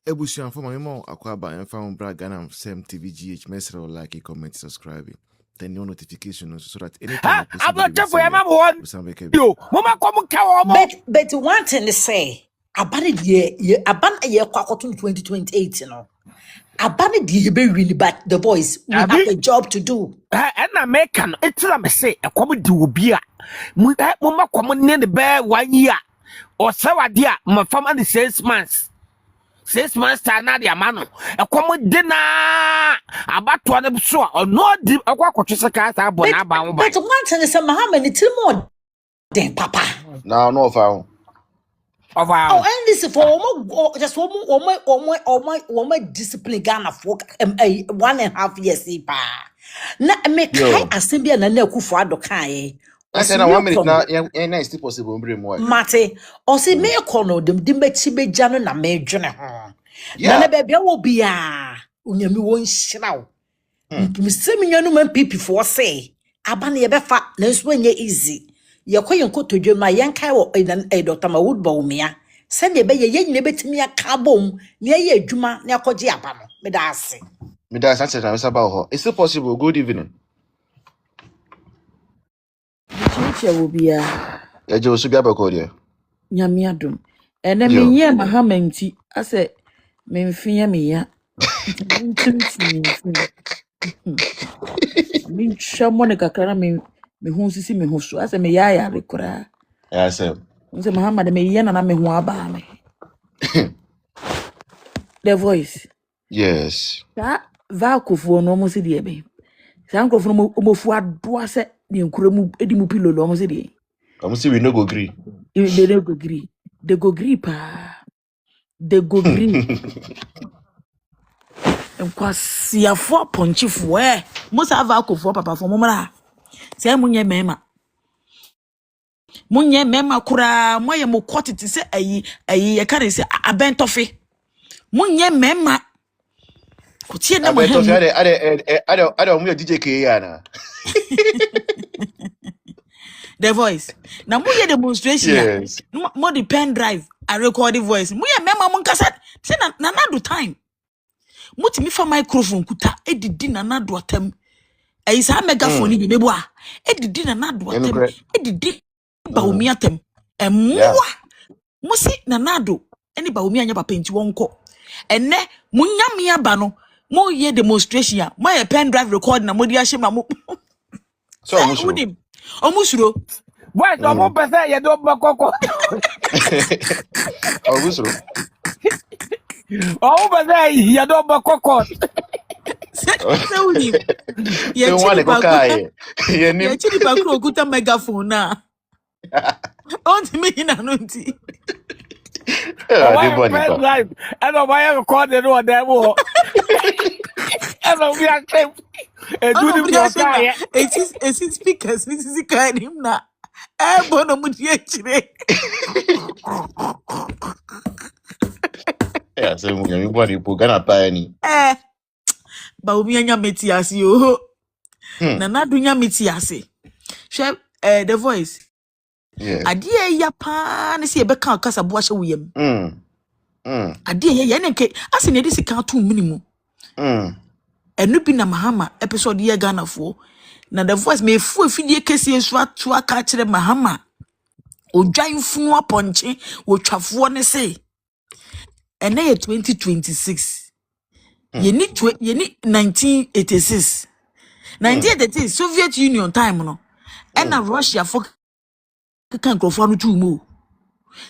Ebusian for my mom, Aquaba, and found Bragana, Sam TVGH, Messer, like, comment, subscribe. Turn your notification so that anytime I'm not sure for my one. You, Mama, come on, but one thing to say, about a year, about a year, 2028, you know. About a year, really, but the boys, we have a job to do. And I make an it's a say a common do beer. Mama, come near the bear 1 year or so, dear, my family 6 months. 6 months, na dia mano. A common dinner about to an so or no deep a quack or car. But one thing is, Muhammad, it's more than Papa. No found. Of our and this is for just one discipline Ghana for 1.5 years. Na me kai asembia na na kufu adokan I said 1 minute now, and still possible. Mate, o se me kono dem de mechi beja no na me dwene ho. Na na bebia wo bia, onyami won hyiraw. Me se me nyanu man pipi for say, aba na ye befa na nso anya easy. Ye koyen kotodwem na yen kai wo Dr. Mawood Bawumia. Se ne be ye nyine betimi aka bom, na ye adwuma na akogye aba no. Me da ase. Me da answer na about her. It's still possible. Good evening. Chiche will be a Ejo Subia Bakodia. Yamiadum. And then me, yeah, Mahamenti. I said, Memfia me, ya. Me, Shamonica Clara, me who see me who so. I said, me, ya, recora. I said, Muhammad, me, yan, and I me who are me. The voice. yes. That Valco for no more city, babe. Sanko from Omofu, Dwase, the Ukramu, Edimupilo, almost a day. I'm see we no go agree. They don't go agree. They go agree, pa. They go agree. And kwasi afo ponchifo most have akofo papa for momra say munye mema kura moye mo quantity say ayi ye can say abentofe munye mema ko tie na mo ha I mu DJ Kayana. The voice na moye demonstration Yes. mo the pen drive a recording voice munye mema mun kasa say na do time mutimi fa microphone kuta edidi na nado atam ayisa megaphone bi mebo a edidi na nado atam edidi Bawumia atam emwa musi na nado eni Bawumia anya papa nti wonko enne munyame aba no mo ye demonstration a mo ye pen drive record na modi ahye ma mo So omusuro what no person you don't back coco. Oh, but there you don't back coco. Sewuni ye chiri bakro okuta megaphone na onti me na no nti Live. I don't buy a record the road there. I don't be a clip. It is speakers. This is kind him na. Bono mudi chire. Yeah, so we body put Ghana pani. Bawumia nya meti ase o. Na nadu nya meti ase. Hwe the voice. Yeah. Adie ya pa na se be kan kasa bo ahye wuyam. Adie ya nenke ase ne disi kan to minimu. Enu bi na Mahama episode ye Ghana fo. Na the voice me fu afidie kese so atu aka kire Mahama. Odwanfunu aponche wo twafo ne se. Ene ye 2026. Ye ni 1986. 1986 Soviet Union time no. Na Russia for kan krofo no tumu.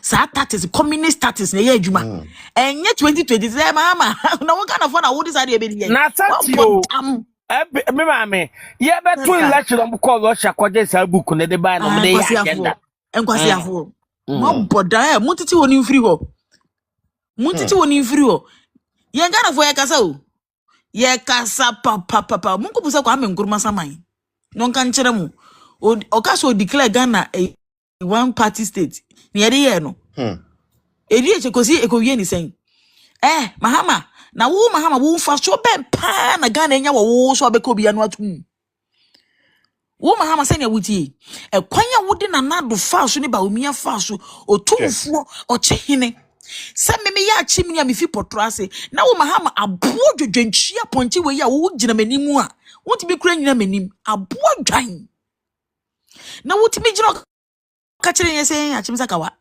Sa status communist status na ye adwuma. Enye 2023 Mahama na wo Ghana for na wo decide e be die. Na satio. Me mama, ye be to election am call Russia kwaje sa book na de ba na me dey agenda. Enkwasi afo. Mo boda mutiti woni mfiri ho. Mutiti woni mfiri ho. Ye Ghana for ye kasa o. Ye kasa papa. Mungu busa kwa ame nkuruma samai. Non kan kire mu. O kaso declare Ghana a one party state. Ni yede ye no. Edi echekosi ekowie ni sen. Mahama na wo Mahama wo fa so ben pa na Ghana enya wo so abeko bia no atum. Wo Mahama se ne wuti. Kwanya wo de na nado fa so ne Bawumia fa so otumfuo oche hene. Se me ya chimni a me fi potrase na wo mahama abo dwodwantwi aponche we ya wo gina manimu a wonti be kura nyina manim abo dwan na wonti be gina ka kire yesen a chimsa kawa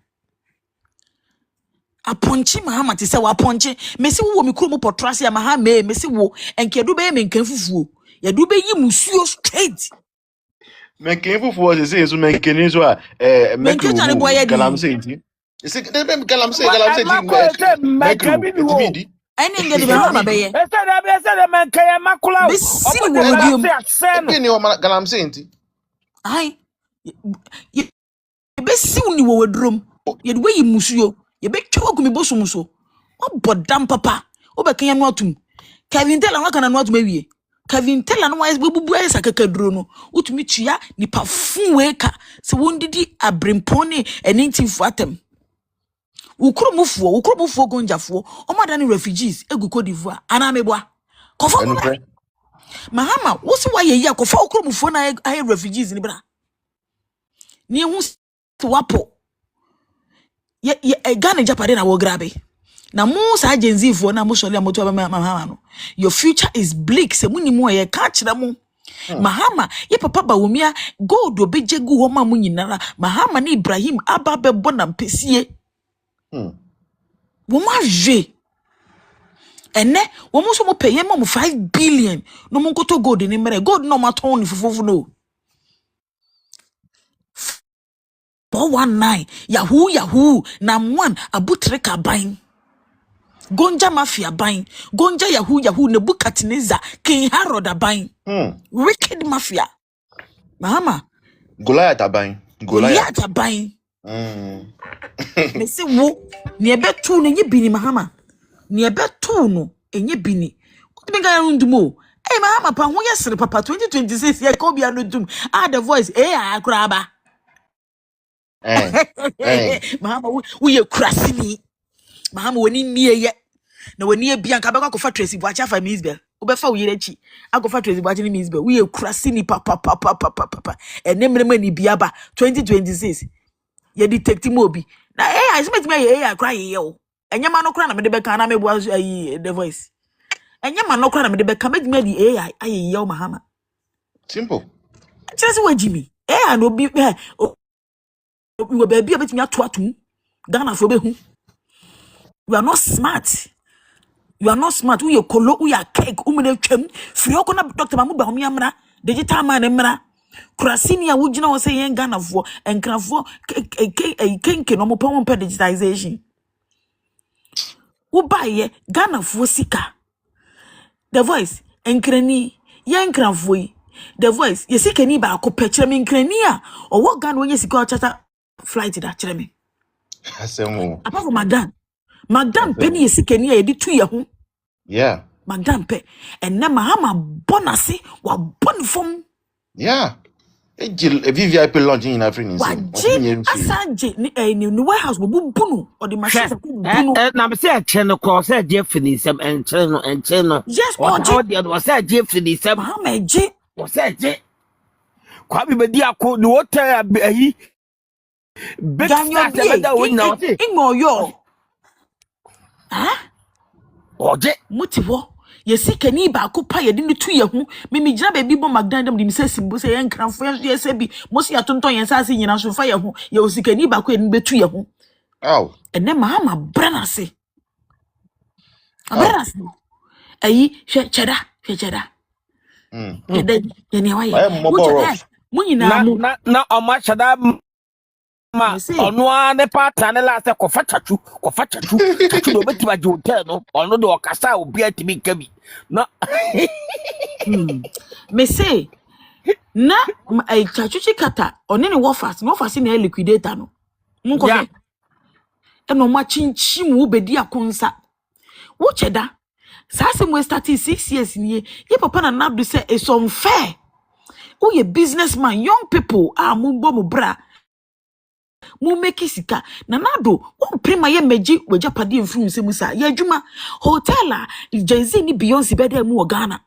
aponche mahama ti se wa aponche mesi wo me kuro mu potrase a mahama mesi wo enkedu be me nkan fufuo ya du be yi musuo straight Menken fufuo se say so menken so a menke tane boy ya di galamse nti. Ese dem galamse Makabi ni wo. nti. ene ngede be mahama be ye Ese de man kaya makula. be si wo medium Eke ni o galamse nti. ai ye be si wo ni wo wadrom ye de yi musuo ye be twa gumi bosum so obodam papa obeka yan no atum Kevin Tella no kana no atum awie Kevin Tella no wise bubu esa kakaduro no utumi tua nipa funweka se wondidi abrempone enintifu atem ukromufuo gonjafo omada ni refugees egu Cote d'Ivoire ana meboa kofa mo mahama wosi wa ye kofa ukromufuo na aye refugees ni bra ni hu wapo ye Ghana Japade na wo grabe na mo sa agenzifo na mo sole amoto ba mahama no your future is bleak se muni mo ye ka kira mo mahama ye papa ba womia gold obeje gu ho ma mo nyinara mahama ni Ibrahim aba bebo na mpesie wo ma je ene wo mo so mo pay mo 5 billion no mo nkoto gold ni mere gold no ma ton ni fufufu no 419 yahoo na one abutre kaban gonja mafia bain gonja yahoo Nebukadnezar King Herod abain wicked mafia mahama Goliath abain me se wo ne ebetu no enye bini mahama ne ebetu no enye bini kutibinga ya ndumo mahama pa ho yesere papa 2026 ya ka obi anodum the voice akraba mahama wo ye kurasini mahama woni niye na woni ebia nka beka kofa Tracy Boachi afa Misbel obefa wo yirechi akofa Tracy Boachi ni Misbel wo ye kurasini papa enemrema ni biaba 2026 ye detect mobi na ismet me ye kra ye o enyema no kra na me de beka na me bo the voice enyema no kra na me de beka me di aye ye o mahama simple just we Jimmy no bi we baby abetimi ato atum Ghana fo be hu you are not smart we kolo we cake umene twam firi okona Dr. Mamu ba hom yamra digital man mra kurasini ya wugina wo se yen Ghana fo enkrafo kenke no mo pon digitalization wo baye Ghana fo sika the voice enkrani yen krafo yi the voice yesikani ba akopɛ kyerɛ me nkrani a owo Ghana wonye sika o chata flight da kyerɛ me asemo apart from Madam penny yesikani a yedi tu ye ho yeah Madam pe enne mahama bonase wa bonfom yeah ejil VIP launch in Africa waje asaje ni warehouse bo bunu or the machine bunu na me say che no ko say je fini sem enche no yes o de o say je fini sem mahama eje o say je kwa bi bedi akọ ni hotel ayi big star da wo na o say ingo yo oje motivo yesikani ba kopa yedi ni tu ye hu mimi gina baby bo magdandam dim se simbo se yen kranfo ye se bi mosi atonton yen sa se nyina so fa ye hu ye osikani ba ko ye betu ye hu enne mahama branase aberase ayi cheda ye ne wa ye munyina mu na o ma cheda ma onu ane pata ne la se ko fa chachu do beti ba hotel no onu do okasa obi atimi kabi na me say na chachu chikata oni ne wofas ne liquidator no munko fe eno ma chinchim wo bedi akonsa wo cheda sa se mo start 6 years ni ye papa na nadu say it's unfair who ye businessman young people mu bo mu bra mu make sika na nado won prima ye meji wajapade mfuru se musa ye adwuma hotel a Jay-Z ni Beyonce be dem wo Ghana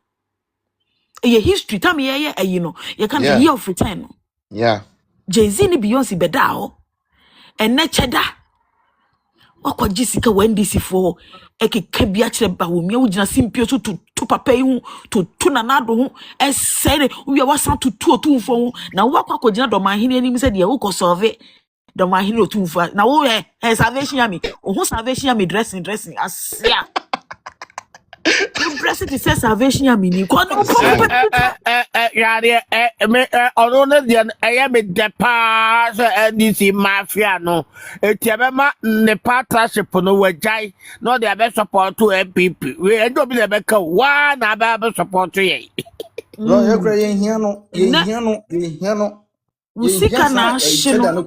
ye history tam ye ayi no ye kan year of return no yeah Jay-Z ni Beyonce be da ho enne cheda wakɔgye sika wɔ NDC for ɛkeka bi akyerɛ ba wɔ mia wogyina simpio so to papa yi ho to nanado ho ɛsɛre woyɛ wasan to otumfo ho na wakɔ akɔgyina dɔmahene anim sɛ deɛ wokɔ sɔve dɔmahene otumfo na wo salvation yami wo salvation yami dressing asia dressing to say salvation yami ni kwa no yare me ono ne de me de pa so NDC mafia no etiabema ne partnership no wajai no de be support to MPP we endo bi de be ka wa na be support ye No, you cry in here no. Usika na ashino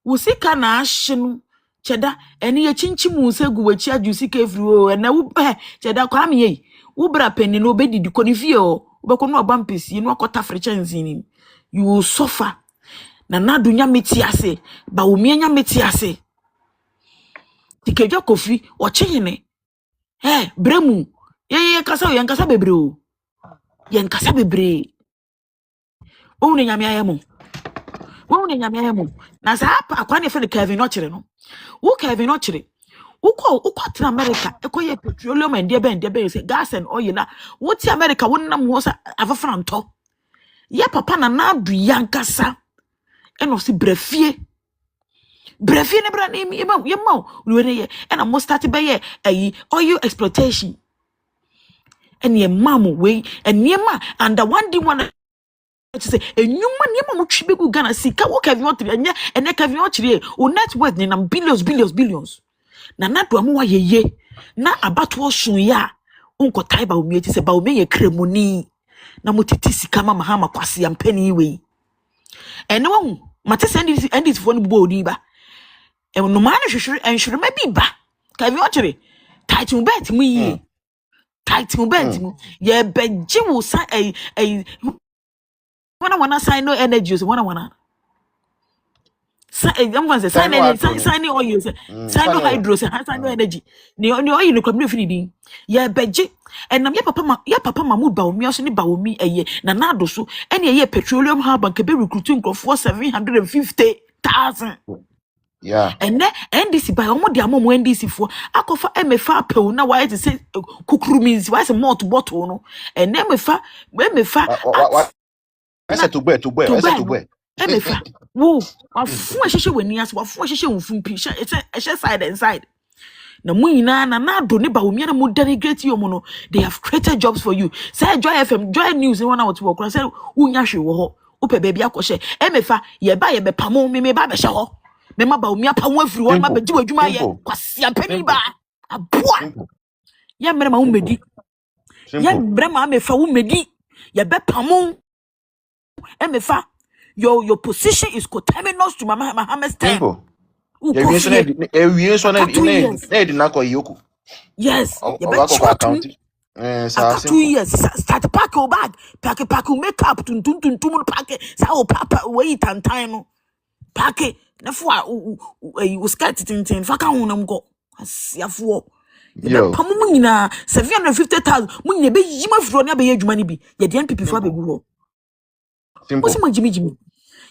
Usika na ashino cheda eni ye chinchimu se gu wachi ajusika efri na wo cheda kwa me yi wo bra penni no obedidi ko ni fie o obekọ no obampesi no akota frechansi ni you will suffer na nadunya meti ase ba wo mianya meti ase tikeja kofi o chihene bremu ye kasa bebre o ye nkasa bebre wo ne nyame ayemo na sa akwa ne fe Kevin Ochire no wo Kevin Ochire uko tena America ekoye petroleum and debe say gas and oil na wo ti America wo nam ho sa afafra nto ye papa na du yankasa eno si brefie ne bra na ye ma we ne ye na mo start be ye oil exploitation and ye mamu we and ye ma and the one to say enyuma mo twi begu Ghana sika wo Kevin Ochire enye ene Kevin Ochire o net worth ni na billions na nado amu wa yeye na abato osun ya unko tai ba omi eti se ba omi ye kremoni na motiti sika mama ha makwase ampani we ene wo mate send fo no bo oni ba no ma no hwehwere enhwere ma bi ba Kevin Ochire title bet mu yi title bet mu ye beji wo sa wana sign no energy so wana sign oil sign no hydro sign no energy ni oil no kwamne fini din ya beje enam ya papa Mahmood ba omi aso ni ba omi na nado so ene ye petroleum hub bank be recruiting for 750,000 yeah ene NDC ba omo de amomo NDC fo akofa emefa apel na why to say kukuru means why say malt bottle no ene emefa I said to where emefa wo wafu ahyehyɛ wani ase wafu ahyehyɛ wufumpi ehye side and side na munyina na nado ne ba omi na mo delegate yo mo no they have created jobs for you say Joy FM Joy News one out to work say unya hwe wo ho ope baabi akɔhye emefa ye ba ye bepamo me ba be hye ho me ma ba omi apamo afiri wo ma ba gi wadwuma ye kwase apani ba aboa ye mre ma wo medi ye mre ma mefa wo medi ye bepamo emefa your position is coterminous to Mohammed's time. Yes, after 2 years, start pack your bag, pack make up to pack it. So papa wait and time, pack it. Therefore, you scared it in Faka unam go. Asiafu. Yo, Pamuna 750,000. Mun ye be yima fro na be ye dwuma ni bi. Ye de NPP for be go. What's my Jimmy?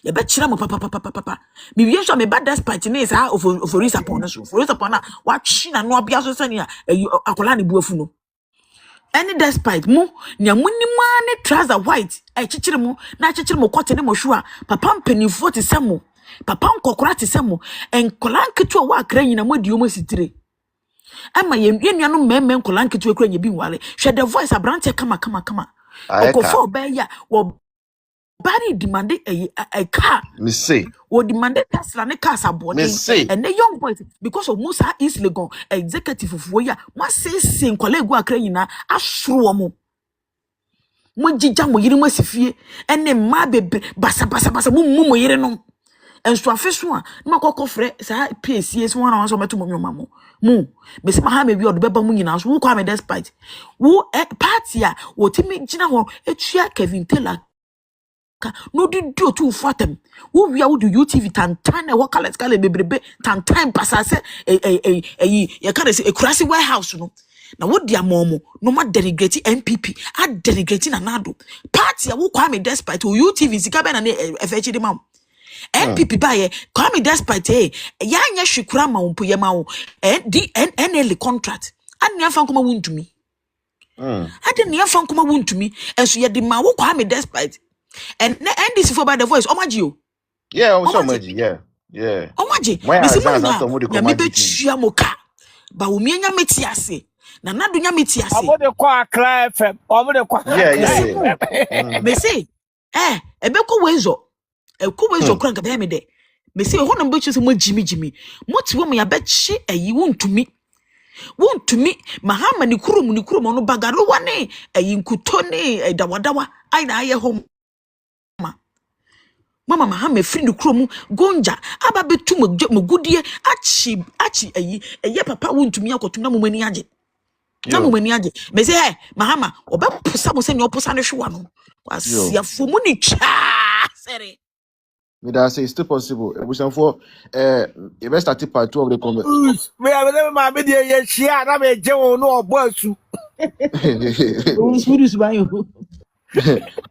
You bet chira mo papa. Me wiye so me bad despite ne is ha ofori sapon so. Ofori sapon na wa chi na no abia so sani akola ne buafu no. Any despite mo nya munima ne trouser white chichire mo na chichire mo kote ne mo hwa papa mpanifo te semo. Papa nkokora te semo. Enkola nketu wa akra nyina mo di omo sitire. Ama ye nua no mmemme nkola nketu akra nya bi nwale. Hwe the voice abrante kama. Okofo ba ya wo Barry demanded a car. Me say. Or demanded Tesla ne car sabone. And the young boys, because of Musa is Legon, executive of Woya, must say sing colleague Crayina, ashruamo. Mujija mo yiri mwesifie, and then my baby basa mumu yereno. And so a fish one, no coffre, sa PCS one hour so much more mammo. Moo, Miss Mahame, we are the Beba Muninas, who come despite. Who at Patia, what Timmy General, a chia Kevin Taylor. No do too fatem. Who we are do UTV tan what color bebrebe tan passa say you can't say a crazy warehouse no. Now what dear momo no more delegating MPP delegating anado party who kwame despite UTV sikaben and FHD mam. MPP baye Kwame Despite yanya shukura ma umpo yema wo NL contract ade afa nkoma wuntumi ade ne afa nkoma wuntumi enso ye de ma wo Kwame Despite and NDC for by the voice omaji o Yeah, also magic. Yeah. omaji Why bisi as mu after mo de na me command betua moka ba wo me nya meti ase na nado nya meti ase Omo de kwa Accra FM. Omo de kwa Yeah. me say ebeko wezo ekuwezo kura nka be me de me say ho na mbe chu se mo jimi moti wo mo ya be chi ayi wuntumi mahama ni kurum no bagaro wane ayi nkuto ne dawadawa ai na aye ho mama mahama free ni kurum gonja aba betu mogudie achi ayi papa wuntumi akotum na momani age me say mahama obepusa mo se ni opusa ne hwa no kwasiafo mu ni twa sere Me that say it's still possible. We shall for you best start part 2 of the conversation. Me have ma be dey ye shia na me je won no obo asu. Spirit by you.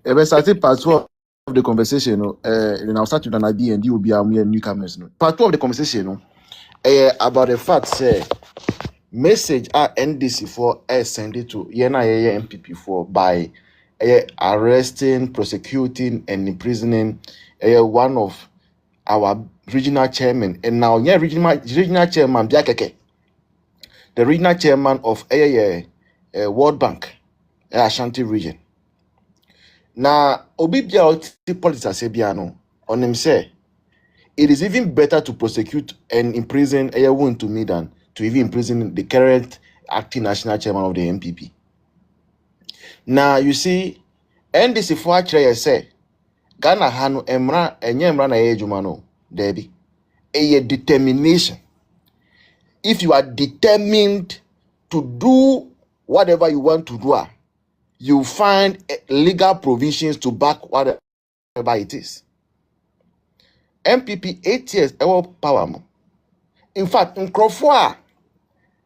You best start part 2 of the conversation. Then I'll start with an idea and you will be our newcomers. Part 2 of the conversation. About the fact say message NDC for send it to Yena MPP for by arresting, prosecuting, and imprisoning one of our regional chairman, and now regional chairman Biakeke, the regional chairman of World Bank, Ashanti region. Now, Obibia politics Sebiano on him say it is even better to prosecute and imprison one to me than to even imprison the current acting national chairman of the MPP. Now you see, NDC for actually say Ghana hanu emra na ejuma no debi a determination. If you are determined to do whatever you want to do, you find legal provisions to back whatever it is. MPP 8 years ever power mo. In fact, in Crawford,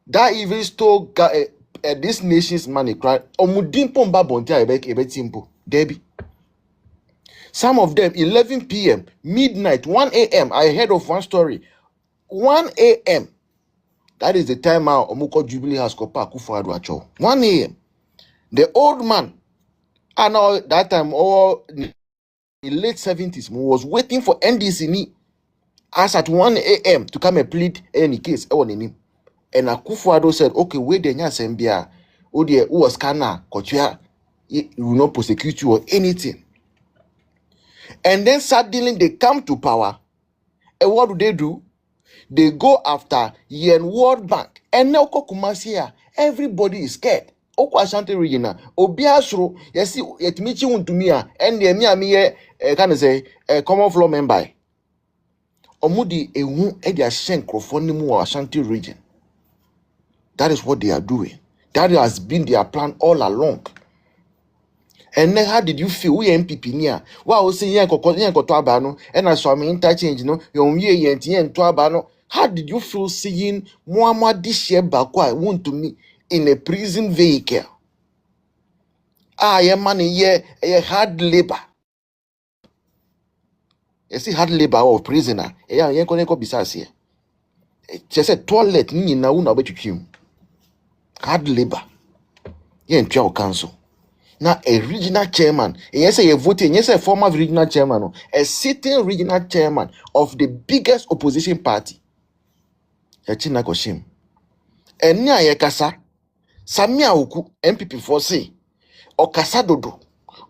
that even stole this nation's money. Omudimpo mba bontia ebe timpo debi. Some of them 11 p.m., midnight, 1 a.m. I heard of one story. 1 a.m. That is the time our Omuko Jubilee has Kopa Akufo-Addo Acho. 1 a.m. The old man, and now that time, in the late 70s, was waiting for NDC as at 1 a.m. to come and plead any case. And Akufo-Addo said, okay, wait the Nyasembia, who was Kana, Kochia, he will not prosecute you or anything. And then suddenly they come to power. And what do? They go after Yen World Bank. And now Kumasi, everybody is scared. Oko Ashanti region, Obiasro, yes, yet meeting to me, and the Mia, can say, a common floor member. Omudi, a wound, Edia Shen, Crofonimu, Ashanti region. That is what they are doing. That has been their plan all along. And then how did you feel? We MPP near. Wow, saying yanko abano, and I saw me interchange, no, ye and abano. How did you feel seeing Muama this year bakwa wound to me in a prison vehicle? Your money, a hard labor. You see, hard labor of prisoner. Yanko besides here. Just a toilet, ni na una bet you. Hard labor. Yen Chow Council. Now a regional chairman, yes, a voting, yes, a former regional chairman, a sitting regional chairman of the biggest opposition party. Yachina Koshim. And nya yekasa, Samia Uku, MPP for say, or Kasa Dodo,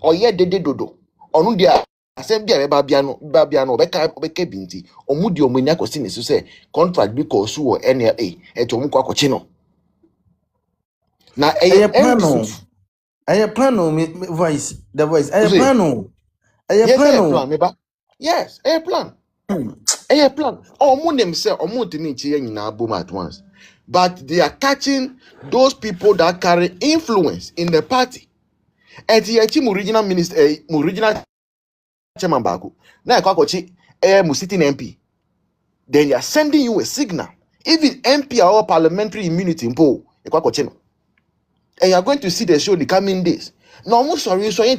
or ye Dede Dodo, or Nudia, Assembly Babiano, Beke Binti, or Mudio Munyako Sinis to say, contract because you or NLA, and Tomuka Cochino. Now a plan. I plan on voice. The voice. I plan on. Yes, a plan. A plan. Oh, Munem say, or Muntinichi in our boom at once. But they are catching those people that carry influence in the party. And the original minister, original chairman Baku. Now, Kwakochi, sitting MP. Then they are sending you a signal. Even MP or parliamentary immunity in Poe, and you are going to see the show in the coming days. No, I'm sorry. So, they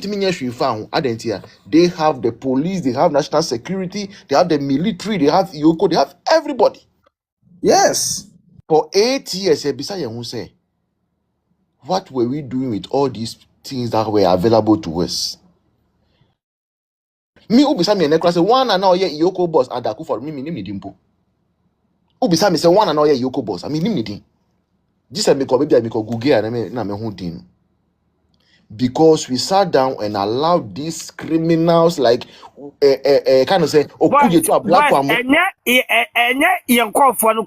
have the police, they have national security, they have the military, they have Yoko, they have everybody. Yes. For 8 years, say, what were we doing with all these things that were available to us? Me, Ubisa me say one and now Yoko boss Adaku for me dimpo. Ubisa me say one and now Yoko boss. I mean nimidi. This I make baby I make Google and na me din. Because we sat down and allowed these criminals like kind of say okuje to a black woman. Enye yenko fo no